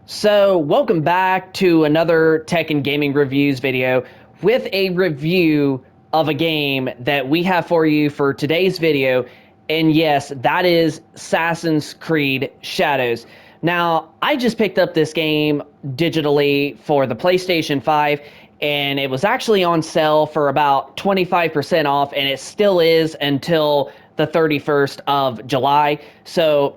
So, welcome back to another tech and gaming reviews video with a review of a game that we have for you for today's video. And yes, that is Assassin's Creed Shadows. Now, I just picked up this game digitally for the PlayStation 5, and it was actually on sale for about 25% off, and it still is until the 31st of July. So,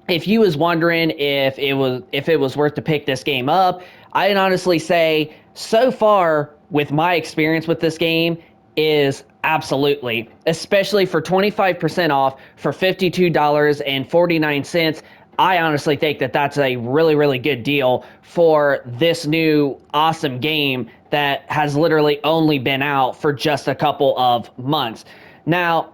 if you was wondering if it was worth to pick this game up, I'd honestly say so far with my experience with this game is absolutely, especially for 25% off for $52.49. I honestly think that that's a really, really good deal for this new awesome game that has literally only been out for just a couple of months. Now,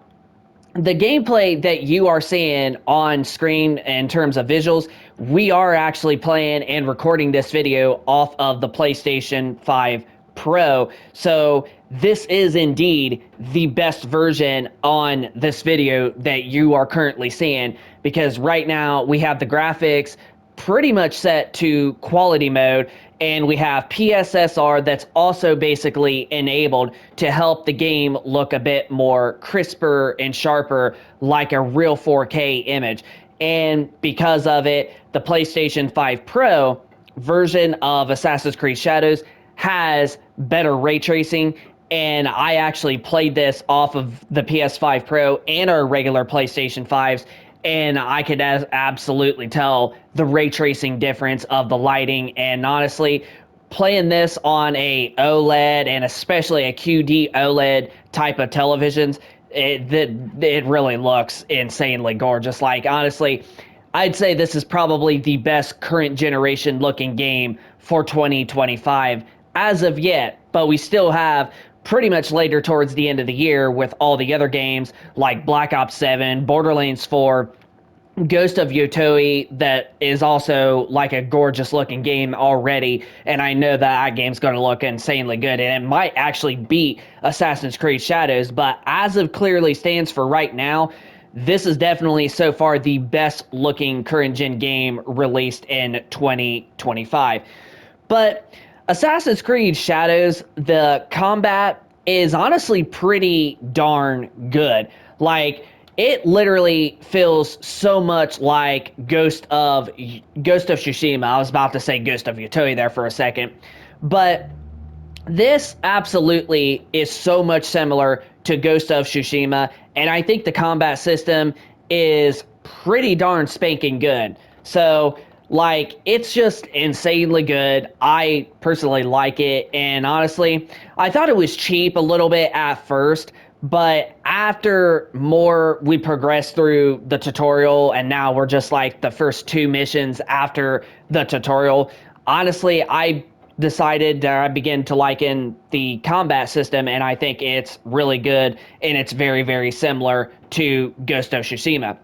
the gameplay that you are seeing on screen in terms of visuals, we are actually playing and recording this video off of the PlayStation 5 Pro. So this is indeed the best version on this video that you are currently seeing, because right now we have the graphics pretty much set to quality mode, and we have PSSR that's also basically enabled to help the game look a bit more crisper and sharper, like a real 4K image. And because of it, the PlayStation 5 Pro version of Assassin's Creed Shadows has better ray tracing, and I actually played this off of the PS5 Pro and our regular PlayStation 5s, and I could absolutely tell the ray tracing difference of the lighting. And honestly, playing this on a OLED, and especially a QD OLED type of televisions, it really looks insanely gorgeous. Like, honestly, I'd say this is probably the best current generation looking game for 2025 as of yet, but we still have pretty much later towards the end of the year with all the other games like Black Ops 7, Borderlands 4, Ghost of Yotoi, that is also like a gorgeous looking game already, and I know that game's going to look insanely good, and it might actually beat Assassin's Creed Shadows. But as of clearly stands for right now, this is definitely so far the best looking current gen game released in 2025. But Assassin's Creed Shadows, the combat is honestly pretty darn good. Like, it literally feels so much like Ghost of Tsushima. I was about to say Ghost of Yotoi there for a second, but this absolutely is so much similar to Ghost of Tsushima, and I think the combat system is pretty darn spanking good. So, like, it's just insanely good. I personally like it, and honestly, I thought it was cheap a little bit at first, but after more we progressed through the tutorial, and now we're just like the first two missions after the tutorial, honestly, I decided that I began to liken the combat system, and I think it's really good, and it's very, very similar to Ghost of Tsushima.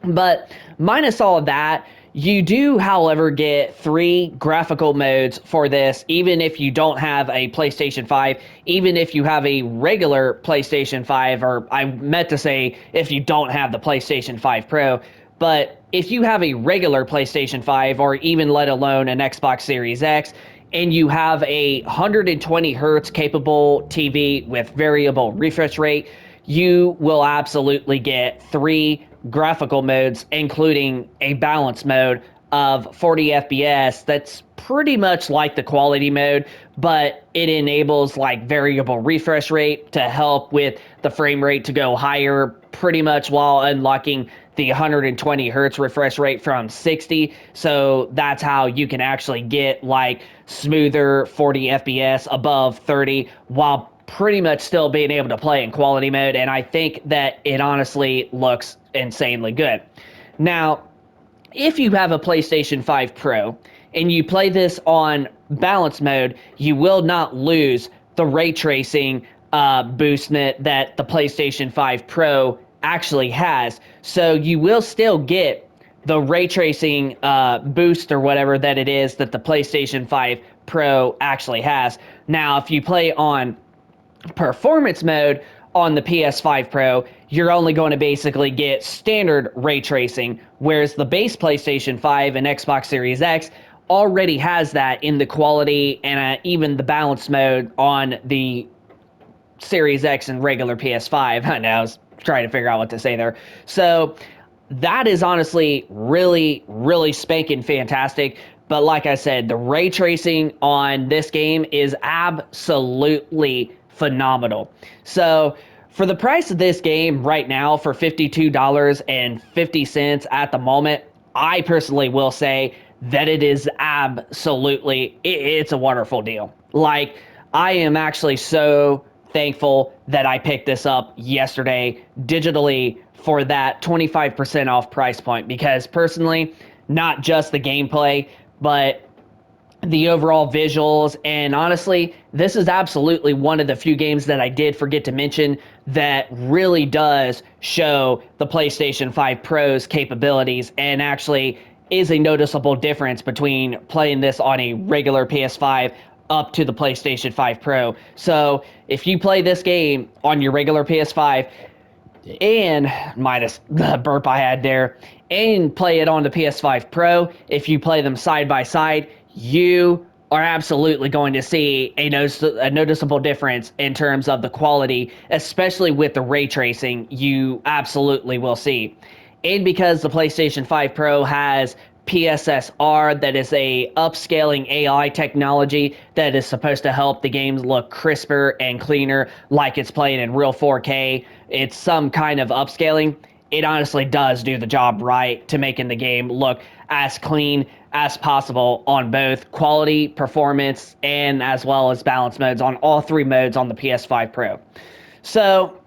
But minus all of that, you do, however, get 3 graphical modes for this, even if you don't have a PlayStation 5, even if you have a regular PlayStation 5, or I meant to say if you don't have the PlayStation 5 Pro. But if you have a regular PlayStation 5, or even let alone an Xbox Series X, and you have a 120 hertz capable TV with variable refresh rate, you will absolutely get 3 graphical modes, including a balance mode of 40 FPS. That's pretty much like the quality mode, but it enables like variable refresh rate to help with the frame rate to go higher, pretty much while unlocking the 120 hertz refresh rate from 60. So that's how you can actually get like smoother 40 FPS above 30 while pretty much still being able to play in quality mode. And I think that it honestly looks insanely good. Now, if you have a PlayStation 5 Pro and you play this on balance mode, you will not lose the ray tracing boostment that the PlayStation 5 Pro actually has. So you will still get the ray tracing boost or whatever that it is that the PlayStation 5 Pro actually has. Now, if you play on performance mode on the PS5 Pro, you're only going to basically get standard ray tracing, whereas the base PlayStation 5 and Xbox Series X already has that in the quality and even the balance mode on the Series X and regular PS5. I know, I was trying to figure out what to say there. So that is honestly really, really spanking fantastic. But like I said, the ray tracing on this game is absolutely phenomenal. So for the price of this game right now, for $52.50 at the moment, I personally will say that it is absolutely, it's a wonderful deal. Like, I am actually so thankful that I picked this up yesterday digitally for that 25% off price point, because personally, not just the gameplay, but the overall visuals, and honestly, this is absolutely one of the few games that I did forget to mention that really does show the PlayStation 5 Pro's capabilities and actually is a noticeable difference between playing this on a regular PS5 up to the PlayStation 5 Pro. So if you play this game on your regular PS5, and minus the burp I had there, and play it on the PS5 Pro, if you play them side by side, you are absolutely going to see a noticeable difference in terms of the quality, especially with the ray tracing. You absolutely will see. And because the PlayStation 5 Pro has PSSR, that is a upscaling AI technology that is supposed to help the games look crisper and cleaner, like it's playing in real 4K. It's some kind of upscaling. It honestly does do the job right to making the game look as clean as possible on both quality, performance, and as well as balance modes on all three modes on the PS5 Pro. So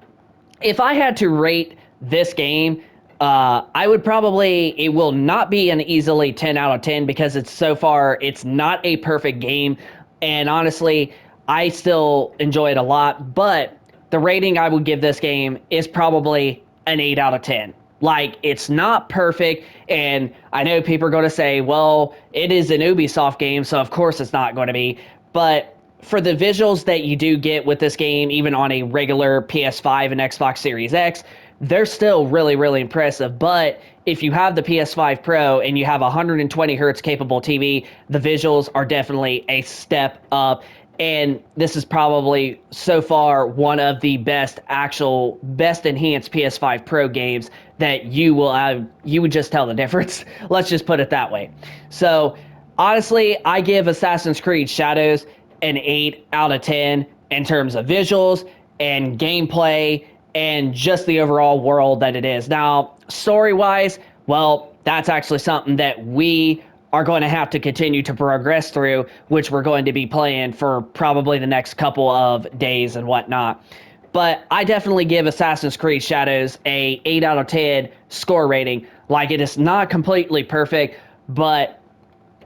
if I had to rate this game, I would probably, it will not be an easily 10 out of 10 because it's so far, it's not a perfect game. And honestly, I still enjoy it a lot, but the rating I would give this game is probably an 8 out of 10. Like, it's not perfect, and I know people are going to say, well, it is an Ubisoft game, so of course it's not going to be, but for the visuals that you do get with this game, even on a regular PS5 and Xbox Series X, they're still really, really impressive. But if you have the PS5 Pro and you have a 120 hertz capable TV, the visuals are definitely a step up. And this is probably so far one of the best enhanced PS5 Pro games that you would just tell the difference. Let's just put it that way. So honestly, I give Assassin's Creed Shadows an 8 out of 10 in terms of visuals and gameplay and just the overall world that it is. Now, story-wise, well, that's actually something that we are going to have to continue to progress through, which we're going to be playing for probably the next couple of days and whatnot. But I definitely give Assassin's Creed Shadows a 8 out of 10 score rating. Like, it is not completely perfect, but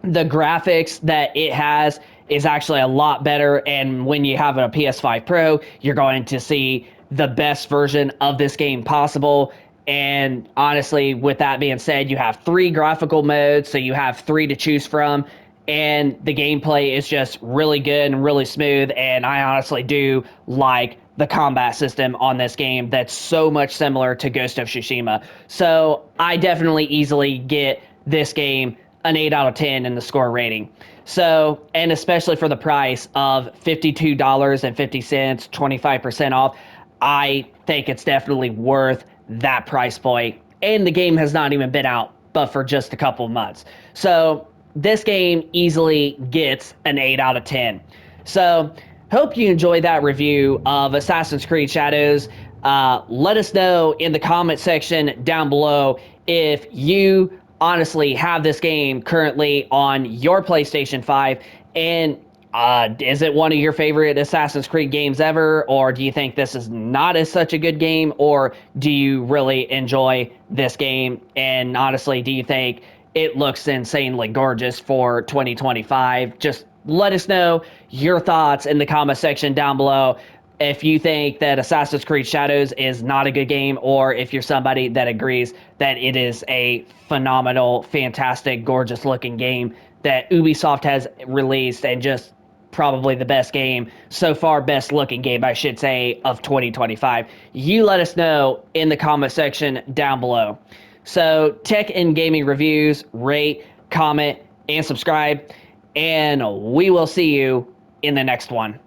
the graphics that it has is actually a lot better, and when you have a PS5 Pro, you're going to see the best version of this game possible. And honestly, with that being said, you have 3 graphical modes, so you have 3 to choose from, and the gameplay is just really good and really smooth, and I honestly do like the combat system on this game that's so much similar to Ghost of Tsushima. So I definitely easily get this game an 8 out of 10 in the score rating. So, and especially for the price of $52.50, 25% off, I think it's definitely worth that price point. And the game has not even been out but for just a couple of months. So this game easily gets an 8 out of 10. So hope you enjoyed that review of Assassin's Creed Shadows. Let us know in the comment section down below if you honestly have this game currently on your PlayStation 5, and is it one of your favorite Assassin's Creed games ever, or do you think this is not as such a good game, or do you really enjoy this game? And honestly, do you think it looks insanely gorgeous for 2025? Just let us know your thoughts in the comment section down below. If you think that Assassin's Creed Shadows is not a good game, or if you're somebody that agrees that it is a phenomenal, fantastic, gorgeous looking game that Ubisoft has released, and just probably the best game so far, best looking game, I should say, of 2025. You let us know in the comment section down below. So, tech and gaming reviews, rate, comment, and subscribe, and we will see you in the next one.